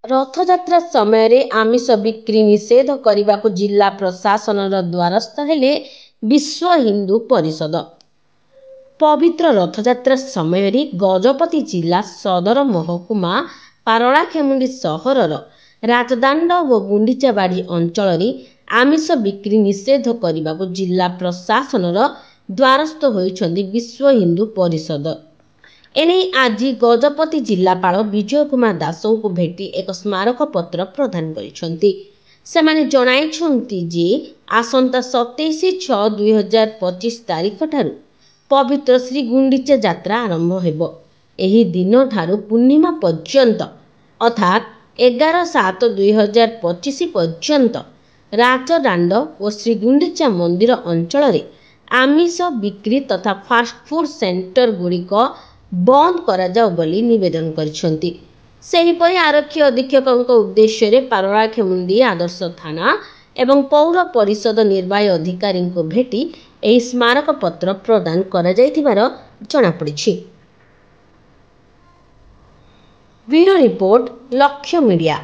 रथयात्रा समय आमिष बिक्री निषेध करने को जिला प्रशासन द्वारस्थ हेले विश्व हिंदू परिषद। पवित्र रथयात्रा समय गजपति जिला सदर महकुमा पारଳାଖେମୁଣ୍ଡି सहरर राजदाण्ड और गुंडीचाबाड़ी अंचल आमिष बिक्री निषेध करने को जिला प्रशासन द्वारस्थ होइछन्ति विश्व हिंदू परिषद। एने आज गजपति जिलापाल विजय कुमार दासों को भेटी एक स्मारक पत्र प्रदान करिसेंति। सेमाने जणाइछन्ति जे आसंता 27/6/2025 तारीख ठारू पवित्र श्री गुंडीचा यात्रा आरंभ हेबो। एही दिन ठारू पूर्णिमा पर्यंत अर्थात 11/7/2025 पर्यंत राजदाण्ड और श्री गुंडीचा मंदिर अंचल आमिष बिक्री तथा फास्टफूड सेंटर गुड़िक बंद करा जाओ बोली निवेदन करिसेंति। सेहिपरि आरक्षी अधीक्षक उद्देश्य पारଳାଖେମୁଣ୍ଡି आदर्श थाना एवं पौर परिषद निर्वाही अधिकारी को भेटी एही स्मारक पत्र प्रदान करा जायथिबार जणापड़िछि। ब्यूरो रिपोर्ट लक्ष्य मीडिया।